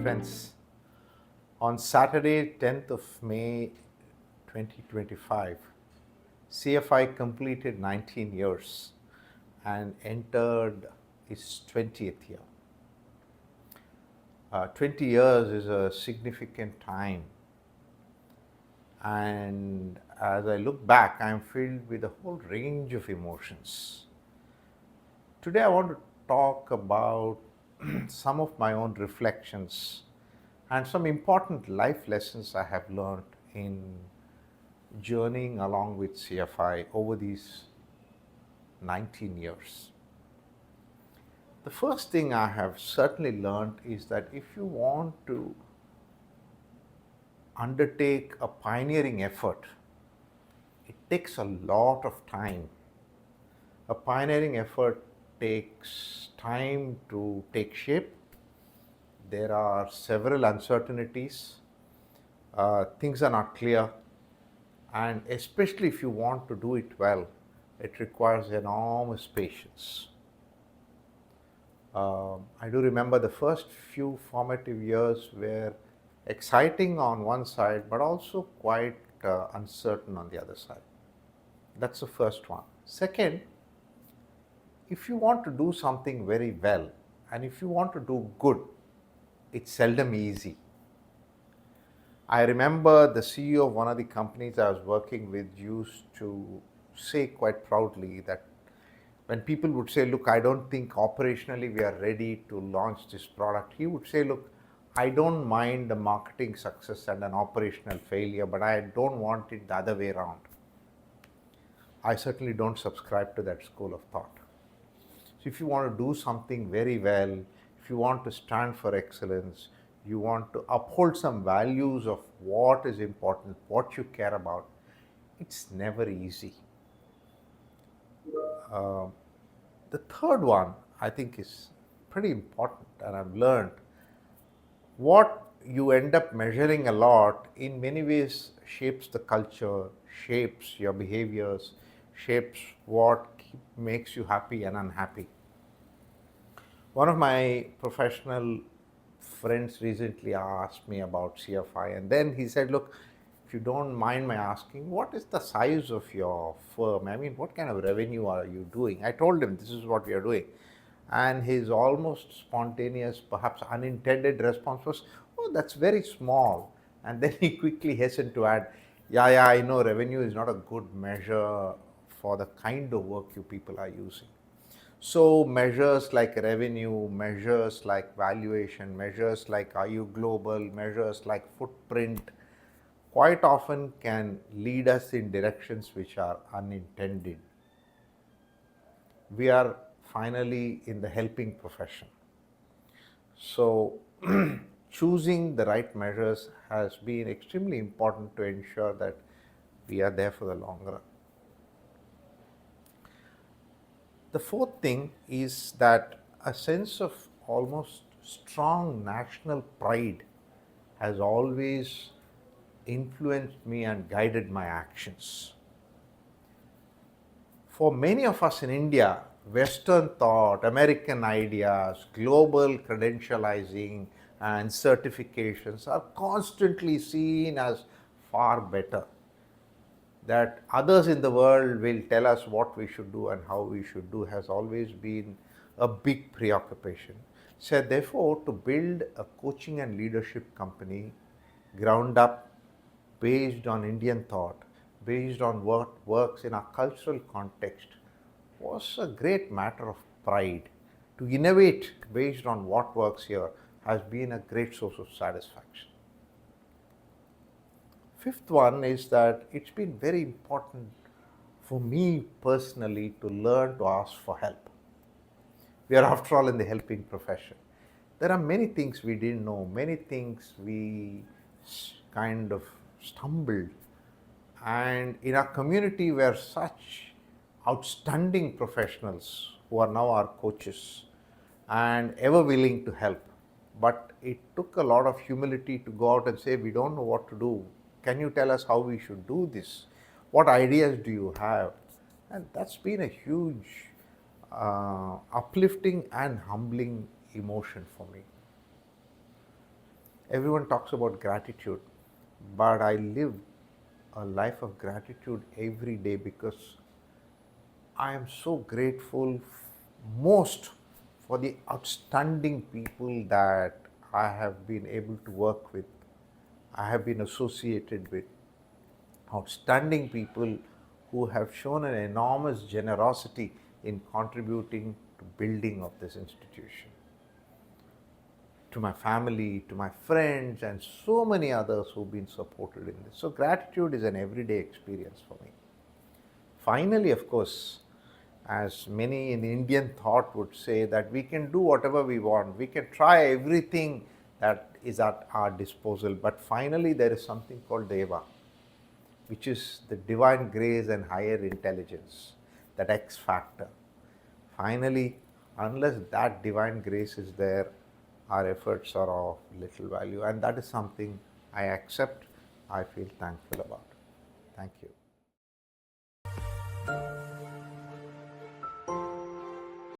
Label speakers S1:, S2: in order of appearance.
S1: Friends, on Saturday, 10th of May 2025, CFI completed 19 years and entered its 20th year. 20 years is a significant time, and as I look back, I'm filled with a whole range of emotions. Today, I want to talk about some of my own reflections and some important life lessons I have learned in journeying along with CFI over these 19 years. The first thing I have certainly learned is that if you want to undertake a pioneering effort, it takes a lot of time. A pioneering effort takes time to take shape. There are several uncertainties. Things are not clear. And especially if you want to do it well, it requires enormous patience. I do remember the first few formative years were exciting on one side, but also quite uncertain on the other side. That's the first one. Second, if you want to do something very well and if you want to do good, it's seldom easy. I remember the CEO of one of the companies I was working with used to say quite proudly that when people would say, look, I don't think operationally we are ready to launch this product, he would say, look, I don't mind the marketing success and an operational failure, but I don't want it the other way around. I certainly don't subscribe to that school of thought. So if you want to do something very well, if you want to stand for excellence, you want to uphold some values of what is important, what you care about, it's never easy. The third one I think is pretty important, and I've learned what you end up measuring a lot in many ways shapes the culture, shapes your behaviors, shapes what makes you happy and unhappy. One of my professional friends recently asked me about CFI, and then he said, look, if you don't mind my asking, what is the size of your firm? I mean, what kind of revenue are you doing? I told him this is what we are doing. And his almost spontaneous, perhaps unintended response was, oh, that's very small. And then he quickly hastened to add, yeah, I know revenue is not a good measure for the kind of work you people are using. So measures like revenue, measures like valuation, measures like are you global, measures like footprint, quite often can lead us in directions which are unintended. We are finally in the helping profession. So choosing the right measures has been extremely important to ensure that we are there for the long run. The fourth thing is that a sense of almost strong national pride has always influenced me and guided my actions. For many of us in India, Western thought, American ideas, global credentializing, and certifications are constantly seen as far better. That others in the world will tell us what we should do and how we should do has always been a big preoccupation. So therefore, to build a coaching and leadership company ground up, based on Indian thought, based on what works in our cultural context, was a great matter of pride. To innovate based on what works here has been a great source of satisfaction. Fifth one is that it's been very important for me personally to learn to ask for help. We are, after all, in the helping profession. There are many things we didn't know, many things we kind of stumbled. And in our community were such outstanding professionals who are now our coaches and ever willing to help. But it took a lot of humility to go out and say, we don't know what to do. Can you tell us how we should do this? What ideas do you have? And that's been a huge uplifting and humbling emotion for me. Everyone talks about gratitude, but I live a life of gratitude every day because I am so grateful most for the outstanding people that I have been able to work with, I have been associated with. Outstanding people who have shown an enormous generosity in contributing to building of this institution, to my family, to my friends, and so many others who've been supported in this. So gratitude is an everyday experience for me. Finally, of course, as many in Indian thought would say, that we can do whatever we want, we can try everything that is at our disposal, but finally there is something called Deva, which is the divine grace and higher intelligence, that X factor. Finally, unless that divine grace is there, our efforts are of little value, and that is something I accept, I feel thankful about. Thank you.